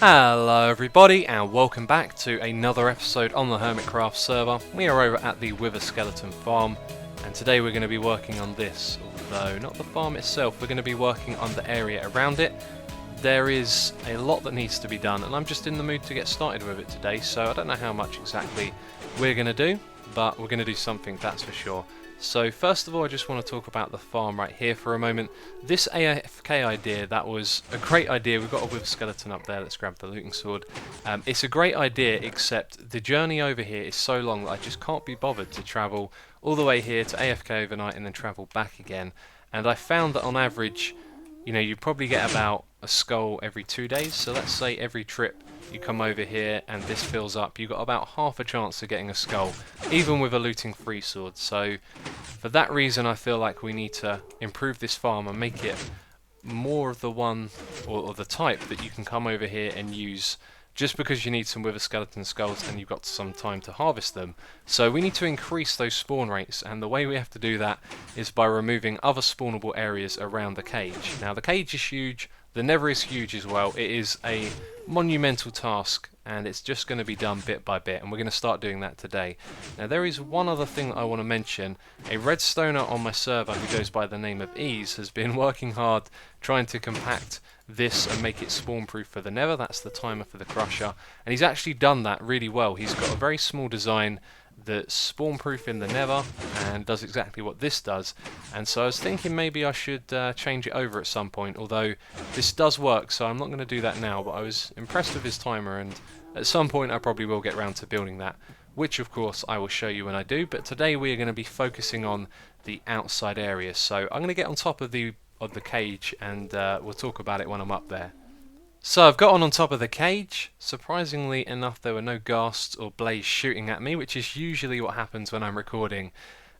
Hello everybody and welcome back to another episode on the Hermitcraft server. We are over at the Wither Skeleton farm and today we're going to be working on this, although not the farm itself, we're going to be working on the area around it. There is a lot that needs to be done and I'm just in the mood to get started with it today, so I don't know how much exactly we're going to do, but we're going to do something, that's for sure. So first of all I just want to talk about the farm right here for a moment. This AFK idea, that was a great idea. We've got a wither skeleton up there, let's grab the looting sword. It's a great idea, except the journey over here is so long that I just can't be bothered to travel all the way here to AFK overnight and then travel back again. And I found that on average, you know, you probably get about a skull every 2 days, so let's say every trip you come over here and this fills up, you've got about half a chance of getting a skull, even with a looting free sword. So for that reason I feel like we need to improve this farm and make it more of the one, or the type that you can come over here and use just because you need some wither skeleton skulls and you've got some time to harvest them. So we need to increase those spawn rates, and the way we have to do that is by removing other spawnable areas around the cage. Now the cage is huge, the nether is huge as well. It is a monumental task and it's just going to be done bit by bit, and we're going to start doing that today. Now there is one other thing that I want to mention. A redstoner on my server who goes by the name of Ease has been working hard trying to compact this and make it spawn proof for the nether. That's the timer for the crusher, and he's actually done that really well. He's got a very small design that's spawn proof in the nether and does exactly what this does, and so I was thinking maybe I should change it over at some point, although this does work, so I'm not going to do that now. But I was impressed with his timer, and at some point I probably will get around to building that, which of course I will show you when I do. But today we are going to be focusing on the outside areas, so I'm going to get on top of the cage and we'll talk about it when I'm up there. So I've got on top of the cage. Surprisingly enough, there were no ghasts or blaze shooting at me, which is usually what happens when I'm recording.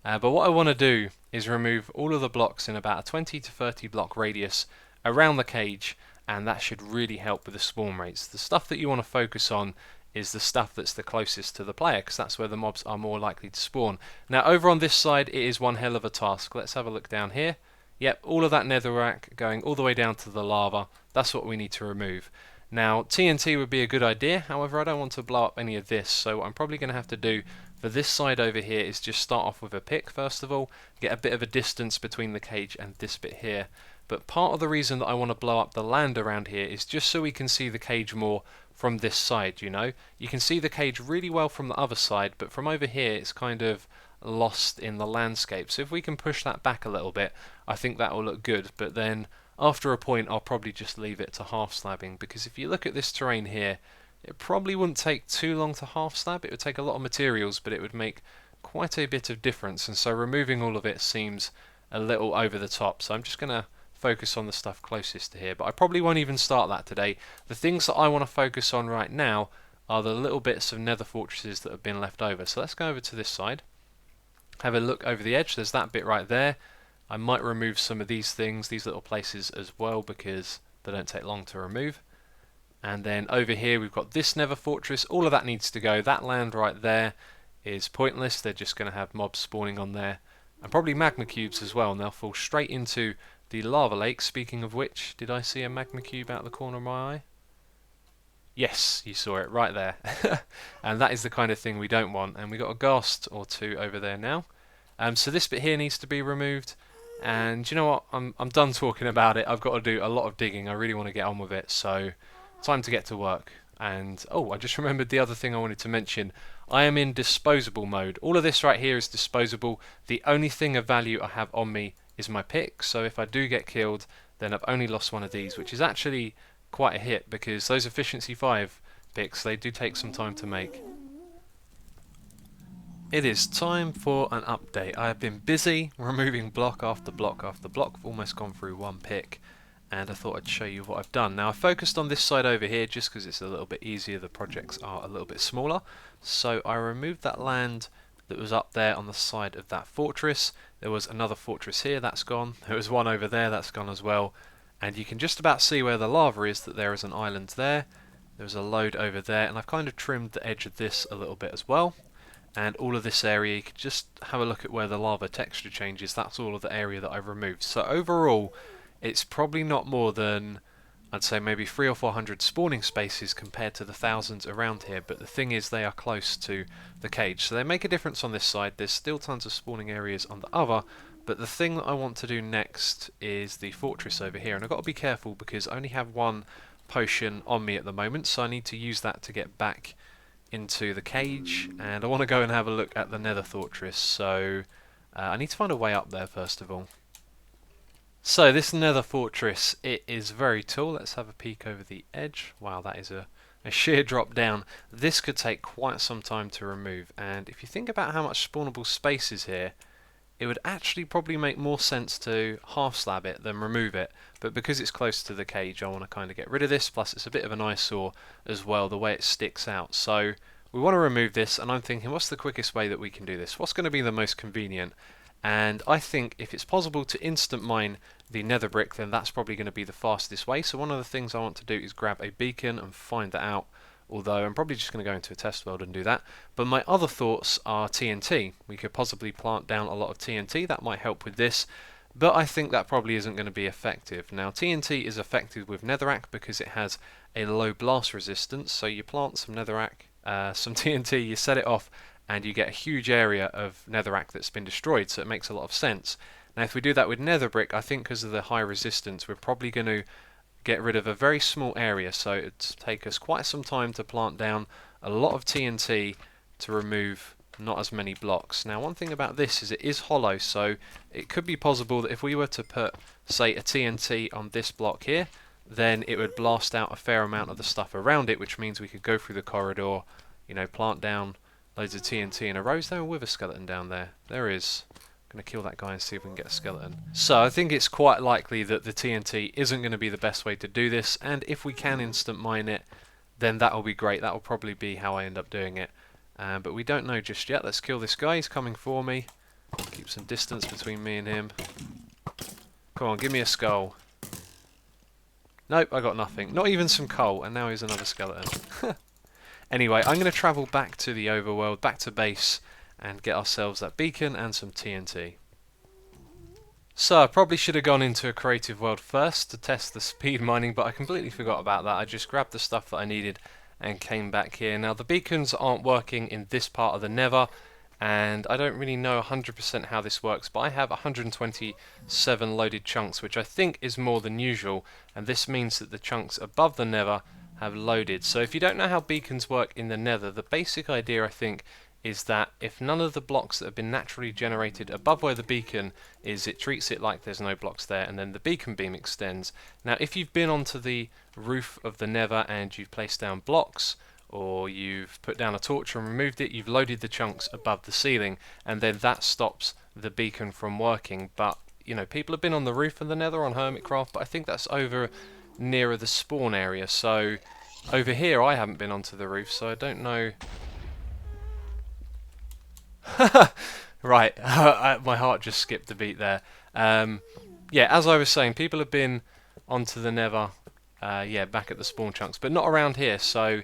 But what I want to do is remove all of the blocks in about a 20 to 30 block radius around the cage, and that should really help with the spawn rates. The stuff that you want to focus on is the stuff that's the closest to the player, because that's where the mobs are more likely to spawn. Now over on this side it is one hell of a task. Let's have a look down here. Yep, all of that netherrack going all the way down to the lava, that's what we need to remove. Now TNT would be a good idea, however I don't want to blow up any of this, so what I'm probably going to have to do for this side over here is just start off with a pick first of all, get a bit of a distance between the cage and this bit here. But part of the reason that I want to blow up the land around here is just so we can see the cage more from this side, you know. You can see the cage really well from the other side, but from over here it's kind of lost in the landscape. So if we can push that back a little bit, I think that will look good. But then after a point I'll probably just leave it to half slabbing, because if you look at this terrain here, it probably wouldn't take too long to half slab. It would take a lot of materials, but it would make quite a bit of difference, and so removing all of it seems a little over the top. So I'm just going to focus on the stuff closest to here, but I probably won't even start that today. The things that I want to focus on right now are the little bits of nether fortresses that have been left over. So let's go over to this side, have a look over the edge. There's that bit right there. I might remove some of these things, these little places as well, because they don't take long to remove. And then over here we've got this nether fortress. All of that needs to go. That land right there is pointless. They're just going to have mobs spawning on there, and probably magma cubes as well, and they'll fall straight into the lava lake. Speaking of which, did I see a magma cube out the corner of my eye? Yes, you saw it right there. And that is the kind of thing we don't want. And we got a ghast or two over there now. So this bit here needs to be removed. And you know what? I'm done talking about it. I've got to do a lot of digging. I really want to get on with it. So time to get to work. And oh, I just remembered the other thing I wanted to mention. I am in disposable mode. All of this right here is disposable. The only thing of value I have on me is my pick. So if I do get killed, then I've only lost one of these, which is actually quite a hit, because those efficiency 5 picks, they do take some time to make. It is time for an update. I have been busy removing block after block after block. I've almost gone through one pick, and I thought I'd show you what I've done. Now I focused on this side over here just because it's a little bit easier. The projects are a little bit smaller. So I removed that land that was up there on the side of that fortress. There was another fortress here, that's gone. There was one over there, that's gone as well. And you can just about see where the lava is, that there is an island there. There's a load over there, and I've kind of trimmed the edge of this a little bit as well. And all of this area, you can just have a look at where the lava texture changes. That's all of the area that I've removed. So overall, it's probably not more than I'd say maybe 300 or 400 spawning spaces compared to the thousands around here, but the thing is they are close to the cage, so they make a difference on this side. There's still tons of spawning areas on the other, but the thing that I want to do next is the fortress over here, and I've got to be careful because I only have one potion on me at the moment, so I need to use that to get back into the cage, and I want to go and have a look at the nether fortress, so I need to find a way up there first of all. So this nether fortress, it is very tall. Let's have a peek over the edge. Wow, that is a sheer drop down. This could take quite some time to remove, and if you think about how much spawnable space is here, it would actually probably make more sense to half slab it than remove it, but because it's close to the cage I want to kind of get rid of this, plus it's a bit of an eyesore as well, the way it sticks out. So we want to remove this, and I'm thinking, what's the quickest way that we can do this? What's going to be the most convenient? And I think if it's possible to instant mine the nether brick, then that's probably going to be the fastest way. So one of the things I want to do is grab a beacon and find that out, although I'm probably just going to go into a test world and do that. But my other thoughts are TNT. We could possibly plant down a lot of TNT, that might help with this, but I think that probably isn't going to be effective. Now TNT is effective with netherrack because it has a low blast resistance, so you plant some netherrack, some TNT, you set it off, and you get a huge area of netherrack that's been destroyed, so it makes a lot of sense. Now if we do that with nether brick, I think because of the high resistance we're probably going to get rid of a very small area, so it'd take us quite some time to plant down a lot of TNT to remove not as many blocks. Now one thing about this is it is hollow, so it could be possible that if we were to put, say, a TNT on this block here, then it would blast out a fair amount of the stuff around it, which means we could go through the corridor, you know, plant down loads of TNT in a row. Is there a wither skeleton down there? There is. I'm going to kill that guy and see if we can get a skeleton. So I think it's quite likely that the TNT isn't going to be the best way to do this, and if we can instant mine it, then that will be great. That will probably be how I end up doing it. But we don't know just yet. Let's kill this guy. He's coming for me. Keep some distance between me and him. Come on, give me a skull. Nope, I got nothing. Not even some coal, and now he's another skeleton. Anyway, I'm going to travel back to the overworld, back to base, and get ourselves that beacon and some TNT. So I probably should have gone into a creative world first to test the speed mining, but I completely forgot about that. I just grabbed the stuff that I needed and came back here. Now the beacons aren't working in this part of the nether, and I don't really know 100% how this works, but I have 127 loaded chunks, which I think is more than usual, and this means that the chunks above the nether have loaded. So if you don't know how beacons work in the nether, the basic idea I think is that if none of the blocks that have been naturally generated above where the beacon is, it treats it like there's no blocks there, and then the beacon beam extends. Now if you've been onto the roof of the nether and you've placed down blocks, or you've put down a torch and removed it, you've loaded the chunks above the ceiling, and then that stops the beacon from working. But you know, people have been on the roof of the nether on Hermitcraft, but I think that's over nearer the spawn area. So over here I haven't been onto the roof, so I don't know. Right, my heart just skipped a beat there. Yeah, as I was saying, people have been onto the nether, yeah, back at the spawn chunks, but not around here, so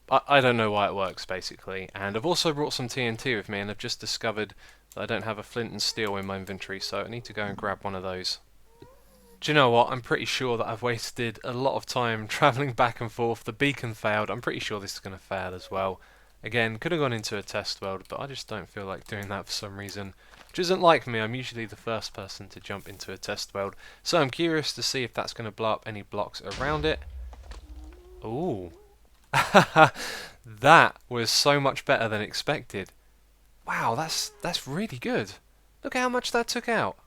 I don't know why it works, basically. And I've also brought some TNT with me, and I've just discovered that I don't have a flint and steel in my inventory, so I need to go and grab one of those. Do you know what? I'm pretty sure that I've wasted a lot of time travelling back and forth. The beacon failed. I'm pretty sure this is going to fail as well. Again, could have gone into a test world, but I just don't feel like doing that for some reason. Which isn't like me, I'm usually the first person to jump into a test world. So I'm curious to see if that's going to blow up any blocks around it. Ooh. That was so much better than expected. Wow, that's really good. Look at how much that took out.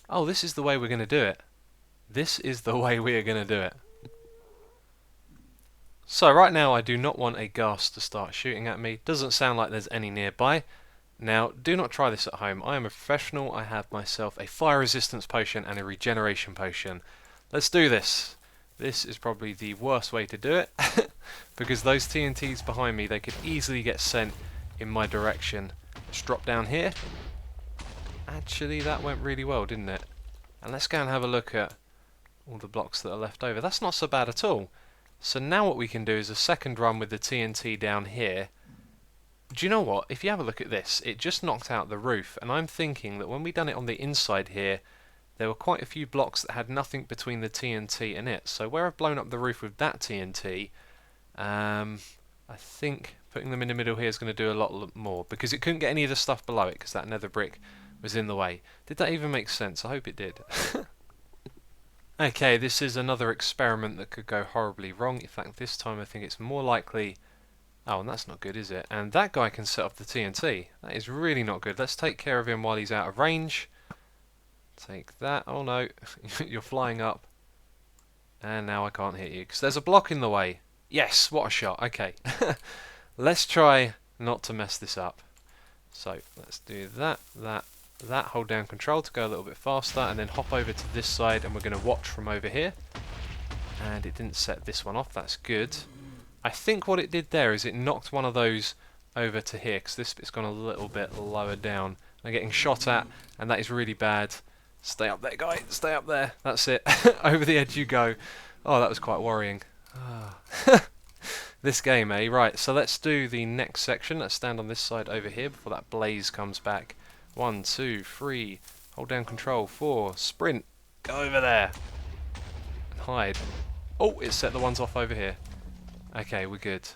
Oh, this is the way we're going to do it. This is the way we are going to do it. So right now I do not want a ghast to start shooting at me. Doesn't sound like there's any nearby. Now, do not try this at home. I am a professional. I have myself a fire resistance potion and a regeneration potion. Let's do this. This is probably the worst way to do it because those TNTs behind me, they could easily get sent in my direction. Let's drop down here. Actually, that went really well, didn't it? And let's go and have a look at all the blocks that are left over. That's not so bad at all. So now what we can do is a second run with the TNT down here. Do you know what? If you have a look at this, it just knocked out the roof, and I'm thinking that when we done it on the inside here, there were quite a few blocks that had nothing between the TNT and it. So where I've blown up the roof with that TNT, I think putting them in the middle here is going to do a lot more, because it couldn't get any of the stuff below it because that nether brick was in the way. Did that even make sense? I hope it did. Okay, this is another experiment that could go horribly wrong. In fact, this time I think it's more likely... Oh, and that's not good, is it? And that guy can set off the TNT. That is really not good. Let's take care of him while he's out of range. Take that. Oh no, you're flying up. And now I can't hit you because there's a block in the way. Yes, what a shot. Okay. Let's try not to mess this up. So let's do that. Hold down control to go a little bit faster, and then hop over to this side, and we're going to watch from over here. And it didn't set this one off. That's good. I think what it did there is it knocked one of those over to here, because this bit's gone a little bit lower down. I'm getting shot at, and that is really bad. Stay up there, guy. Stay up there. That's it. Over the edge you go. Oh, that was quite worrying. This game, eh? Right, so let's do the next section. Let's stand on this side over here before that blaze comes back. 1, 2, 3. Hold down control. 4. Sprint. Go over there. And hide. Oh, it set the ones off over here. Okay, we're good.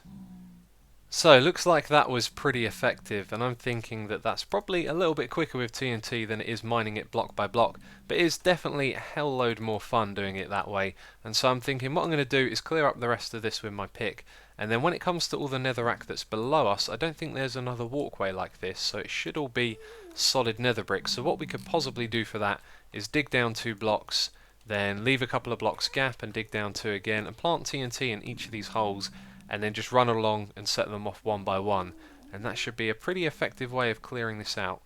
So, looks like that was pretty effective, and I'm thinking that that's probably a little bit quicker with TNT than it is mining it block by block, but it is definitely a hell load more fun doing it that way. And so I'm thinking what I'm going to do is clear up the rest of this with my pick, and then when it comes to all the netherrack that's below us, I don't think there's another walkway like this, so it should all be solid nether bricks. So what we could possibly do for that is dig down 2 blocks, then leave a couple of blocks gap and dig down 2 again, and plant TNT in each of these holes, and then just run along and set them off one by one, and that should be a pretty effective way of clearing this out.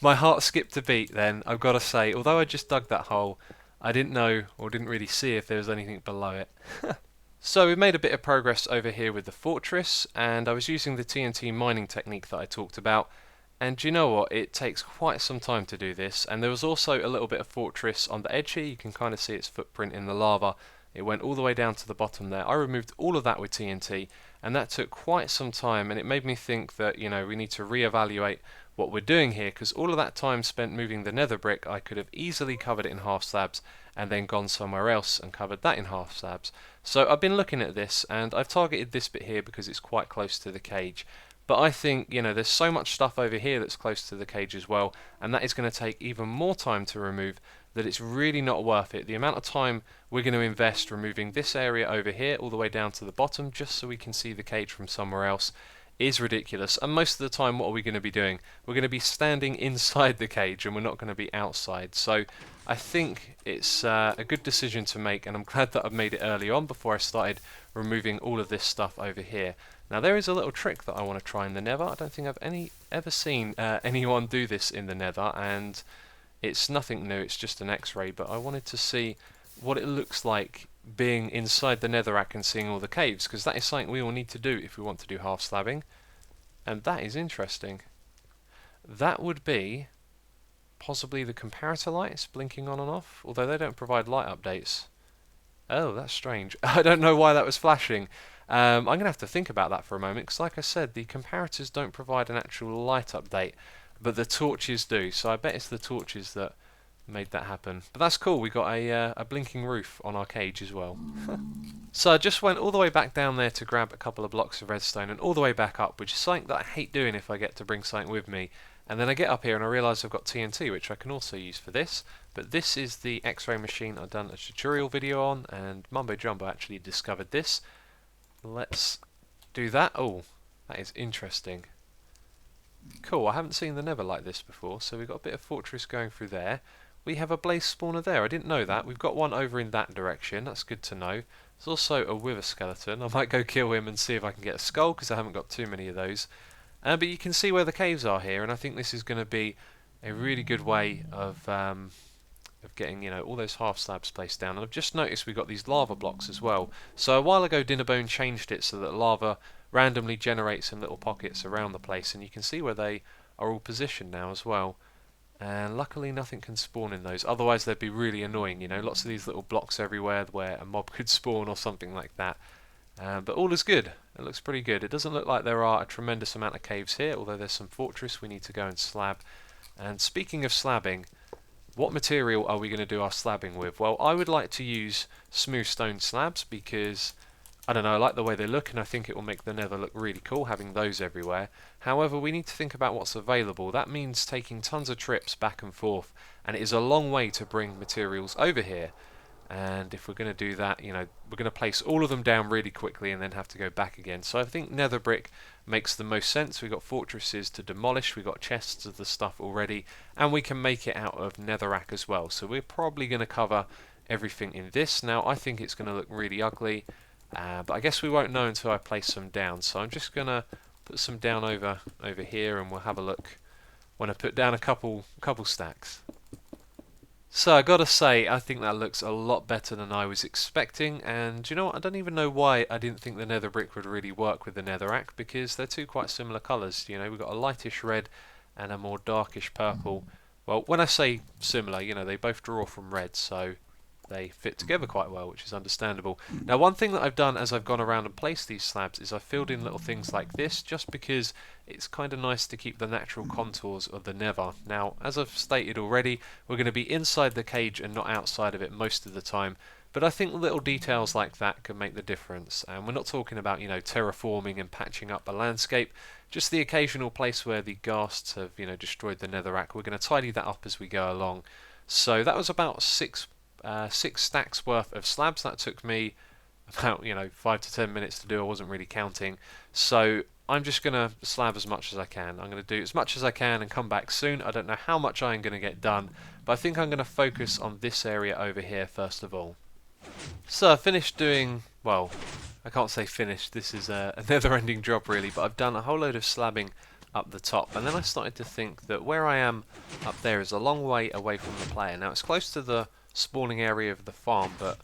My heart skipped a beat then, I've got to say. Although I just dug that hole, I didn't know or didn't really see if there was anything below it. So we've made a bit of progress over here with the fortress, and I was using the TNT mining technique that I talked about, and do you know what, it takes quite some time to do this. And there was also a little bit of fortress on the edge here. You can kind of see its footprint in the lava. It went all the way down to the bottom there. I removed all of that with TNT, and that took quite some time, and it made me think that, you know, we need to reevaluate what we're doing here, because all of that time spent moving the nether brick, I could have easily covered it in half slabs and then gone somewhere else and covered that in half slabs. So I've been looking at this, and I've targeted this bit here because it's quite close to the cage. But I think, you know, there's so much stuff over here that's close to the cage as well, and that is going to take even more time to remove, that it's really not worth it. The amount of time we're going to invest removing this area over here all the way down to the bottom just so we can see the cage from somewhere else is ridiculous. And most of the time, what are we going to be doing? We're going to be standing inside the cage, and we're not going to be outside. So I think it's a good decision to make, and I'm glad that I've made it early on before I started removing all of this stuff over here. Now there is a little trick that I want to try in the nether. I don't think I've ever seen anyone do this in the nether, and it's nothing new, it's just an x-ray, but I wanted to see what it looks like being inside the netherrack and seeing all the caves, because that is something we all need to do if we want to do half slabbing, and that is interesting. That would be possibly the comparator lights blinking on and off, although they don't provide light updates. Oh, that's strange. I don't know why that was flashing. I'm going to have to think about that for a moment, because like I said, the comparators don't provide an actual light update, but the torches do, so I bet it's the torches that made that happen. But that's cool, we got a blinking roof on our cage as well. So I just went all the way back down there to grab a couple of blocks of redstone, and all the way back up, which is something that I hate doing if I get to bring something with me. And then I get up here and I realise I've got TNT, which I can also use for this. But this is the X-ray machine I've done a tutorial video on, and Mumbo Jumbo actually discovered this. Let's do that. Oh, that is interesting. Cool, I haven't seen the nether like this before, so we've got a bit of fortress going through there. We have a blaze spawner there, I didn't know that. We've got one over in that direction, that's good to know. There's also a wither skeleton. I might go kill him and see if I can get a skull, because I haven't got too many of those. But you can see where the caves are here, and I think this is going to be a really good way of getting, you know, all those half slabs placed down. And I've just noticed we've got these lava blocks as well. So a while ago Dinnerbone changed it so that lava randomly generates in little pockets around the place, and you can see where they are all positioned now as well. And luckily nothing can spawn in those, otherwise they'd be really annoying, you know, lots of these little blocks everywhere where a mob could spawn or something like that. But all is good, it looks pretty good. It doesn't look like there are a tremendous amount of caves here, although there's some fortress we need to go and slab. And speaking of slabbing, what material are we going to do our slabbing with? Well, I would like to use smooth stone slabs because, I don't know, I like the way they look and I think it will make the nether look really cool having those everywhere. However, we need to think about what's available. That means taking tons of trips back and forth, and it is a long way to bring materials over here. And if we're going to do that, you know, we're going to place all of them down really quickly and then have to go back again. So I think nether brick makes the most sense. We've got fortresses to demolish, we've got chests of the stuff already, and we can make it out of netherrack as well. So we're probably going to cover everything in this. Now I think it's going to look really ugly, but I guess we won't know until I place some down. So I'm just going to put some down over here, and we'll have a look when I put down a couple stacks. So I gotta say, I think that looks a lot better than I was expecting, and you know what, I don't even know why I didn't think the nether brick would really work with the netherrack, because they're two quite similar colours. You know, we've got a lightish red and a more darkish purple. Well, when I say similar, you know, they both draw from red, so they fit together quite well, which is understandable. Now, one thing that I've done as I've gone around and placed these slabs is I've filled in little things like this, just because it's kind of nice to keep the natural contours of the nether. Now, as I've stated already, we're going to be inside the cage and not outside of it most of the time, but I think little details like that can make the difference. And we're not talking about, you know, terraforming and patching up a landscape, just the occasional place where the ghasts have, you know, destroyed the netherrack. We're going to tidy that up as we go along. So that was about six stacks worth of slabs. That took me about, you know, 5 to 10 minutes to do. I wasn't really counting, so I'm just gonna slab as much as I can. I'm gonna do as much as I can and come back soon. I don't know how much I'm gonna get done, but I think I'm gonna focus on this area over here first of all. So I finished doing, well, I can't say finished, this is a never-ending job really, but I've done a whole load of slabbing up the top, and then I started to think that where I am up there is a long way away from the player. Now it's close to the spawning area of the farm, but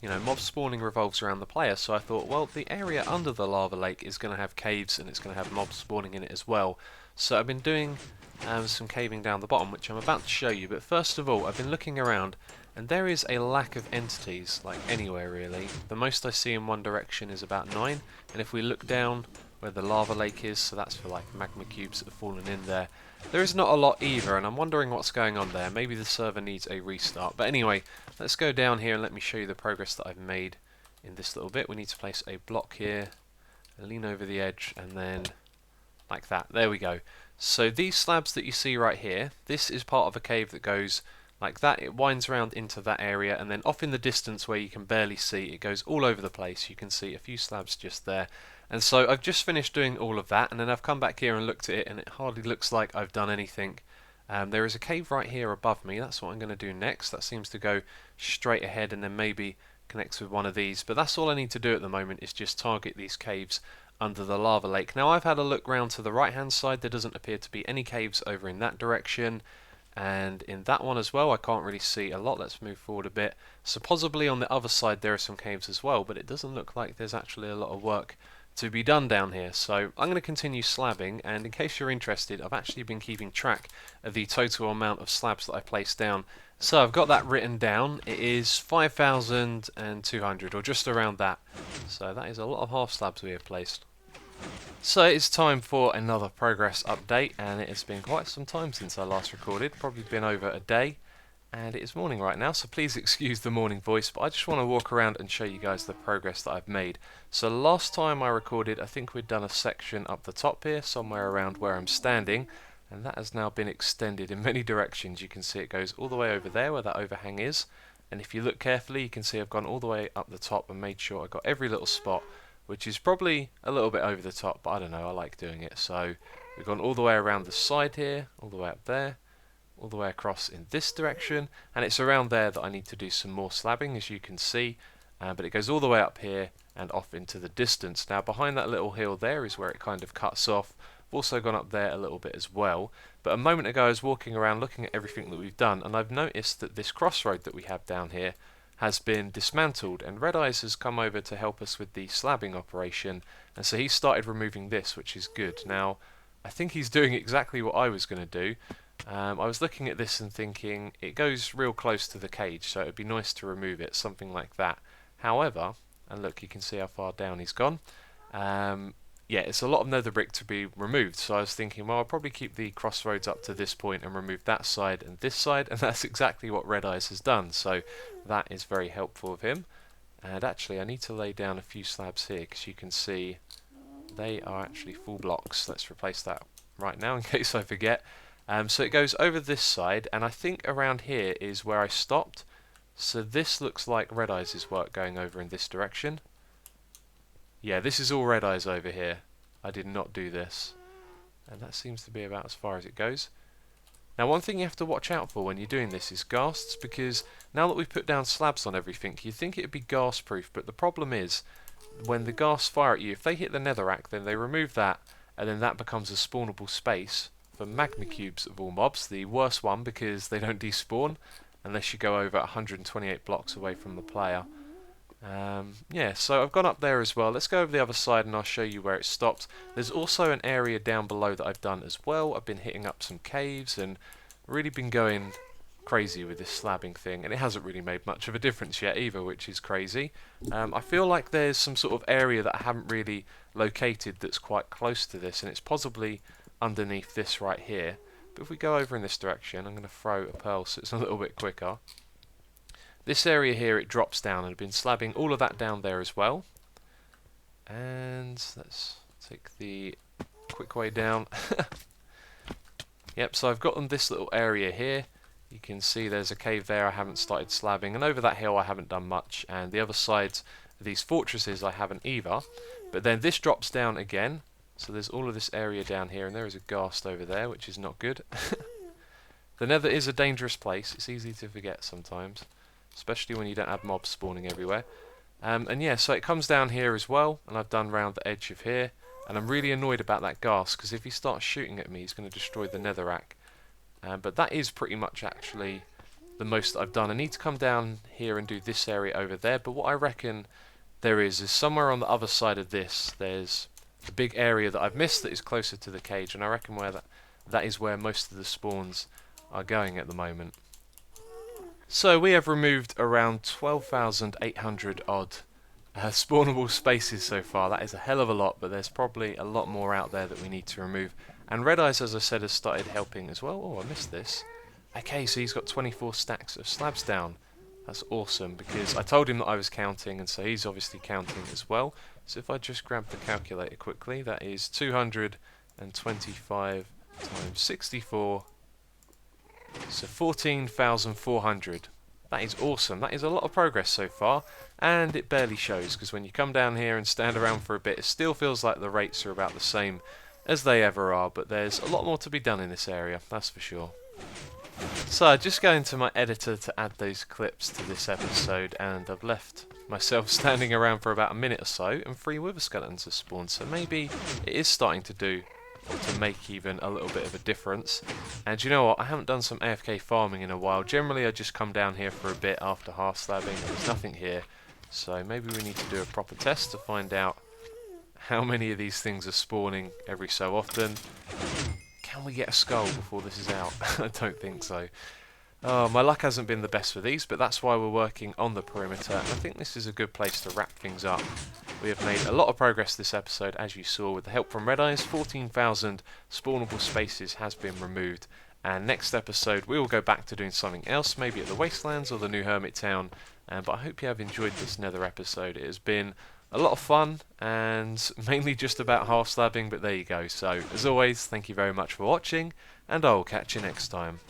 you know, mob spawning revolves around the player, so I thought, well, the area under the lava lake is going to have caves and it's going to have mobs spawning in it as well. So I've been doing some caving down the bottom, which I'm about to show you, but first of all I've been looking around and there is a lack of entities, like anywhere really. The most I see in one direction is about 9, and if we look down where the lava lake is, so that's for like magma cubes that have fallen in there, there is not a lot either, and I'm wondering what's going on there. Maybe the server needs a restart. But anyway, let's go down here and let me show you the progress that I've made in this little bit. We need to place a block here, lean over the edge, and then like that. There we go. So these slabs that you see right here, this is part of a cave that goes like that. It winds around into that area, and then off in the distance where you can barely see, it goes all over the place. You can see a few slabs just there. And so I've just finished doing all of that, and then I've come back here and looked at it, and it hardly looks like I've done anything. There is a cave right here above me. That's what I'm going to do next. That seems to go straight ahead and then maybe connects with one of these. But that's all I need to do at the moment, is just target these caves under the lava lake. Now I've had a look round to the right hand side. There doesn't appear to be any caves over in that direction. And in that one as well, I can't really see a lot. Let's move forward a bit. So possibly on the other side there are some caves as well, but it doesn't look like there's actually a lot of work to be done down here. So I'm going to continue slabbing, and in case you're interested, I've actually been keeping track of the total amount of slabs that I placed down. So I've got that written down. It is 5,200, or just around that. So that is a lot of half slabs we have placed. So it's time for another progress update, and it has been quite some time since I last recorded, probably been over a day. And it is morning right now, so please excuse the morning voice, but I just want to walk around and show you guys the progress that I've made. So last time I recorded, I think we'd done a section up the top here, somewhere around where I'm standing, and that has now been extended in many directions. You can see it goes all the way over there where that overhang is, and if you look carefully you can see I've gone all the way up the top and made sure I got every little spot, which is probably a little bit over the top, but I don't know, I like doing it. So we've gone all the way around the side here, all the way up there, all the way across in this direction, and it's around there that I need to do some more slabbing, as you can see, but it goes all the way up here and off into the distance. Now behind that little hill there is where it kind of cuts off. I've also gone up there a little bit as well, but a moment ago I was walking around looking at everything that we've done, and I've noticed that this crossroad that we have down here has been dismantled, and Red Eyes has come over to help us with the slabbing operation, and so he started removing this, which is good. Now I think he's doing exactly what I was going to do. I was looking at this and thinking it goes real close to the cage, so it would be nice to remove it, something like that. However, and look, you can see how far down he's gone. yeah, it's a lot of nether brick to be removed. So I was thinking, well, I'll probably keep the crossroads up to this point and remove that side and this side, and that's exactly what Red Eyes has done. So that is very helpful of him. And actually, I need to lay down a few slabs here because you can see they are actually full blocks. Let's replace that right now in case I forget. So it goes over this side, and I think around here is where I stopped. So this looks like Red Eyes' work going over in this direction. Yeah, this is all Red Eyes over here. I did not do this. And that seems to be about as far as it goes. Now, one thing you have to watch out for when you're doing this is ghasts, because now that we've put down slabs on everything, you'd think it would be ghast proof, but the problem is, when the ghasts fire at you, if they hit the netherrack, then they remove that, and then that becomes a spawnable space for magma cubes of all mobs, the worst one because they don't despawn, unless you go over 128 blocks away from the player. Yeah, so I've gone up there as well. Let's go over the other side and I'll show you where it stopped. There's also an area down below that I've done as well. I've been hitting up some caves and really been going crazy with this slabbing thing, and it hasn't really made much of a difference yet either, which is crazy. I feel like there's some sort of area that I haven't really located that's quite close to this, and it's possibly underneath this right here. But if we go over in this direction, I'm going to throw a pearl so it's a little bit quicker. This area here, it drops down, and I've been slabbing all of that down there as well. And let's take the quick way down. Yep, so I've got on this little area here. You can see there's a cave there I haven't started slabbing, and over that hill I haven't done much, and the other sides of these fortresses I haven't either. But then this drops down again, so there's all of this area down here, and there is a ghast over there, which is not good. The nether is a dangerous place. It's easy to forget sometimes, especially when you don't have mobs spawning everywhere. And yeah, so it comes down here as well, and I've done round the edge of here, and I'm really annoyed about that ghast, because if he starts shooting at me, he's going to destroy the netherrack. But that is pretty much actually the most that I've done. I need to come down here and do this area over there, but what I reckon there is somewhere on the other side of this, there's a big area that I've missed that is closer to the cage, and I reckon where that is where most of the spawns are going at the moment. So we have removed around 12,800 odd spawnable spaces so far. That is a hell of a lot, but there's probably a lot more out there that we need to remove. And Red Eyes, as I said, has started helping as well. Oh, I missed this. Okay, so he's got 24 stacks of slabs down. That's awesome, because I told him that I was counting, and so he's obviously counting as well. So if I just grab the calculator quickly, that is 225 times 64. So 14,400. That is awesome. That is a lot of progress so far, and it barely shows, because when you come down here and stand around for a bit, it still feels like the rates are about the same as they ever are, but there's a lot more to be done in this area, that's for sure. So I just go into my editor to add those clips to this episode, and I've left myself standing around for about a minute or so, and 3 wither skeletons have spawned, so maybe it is starting to make even a little bit of a difference. And you know what, I haven't done some AFK farming in a while. Generally I just come down here for a bit after half slabbing, there's nothing here, so maybe we need to do a proper test to find out how many of these things are spawning every so often. Can we get a skull before this is out? I don't think so. Oh, my luck hasn't been the best for these, but that's why we're working on the perimeter, and I think this is a good place to wrap things up. We have made a lot of progress this episode, as you saw, with the help from Red Eyes. 14,000 spawnable spaces has been removed, and next episode we will go back to doing something else, maybe at the Wastelands or the new Hermit Town, but I hope you have enjoyed this Nether episode. It has been a lot of fun, and mainly just about half slabbing, but there you go. So, as always, thank you very much for watching, and I will catch you next time.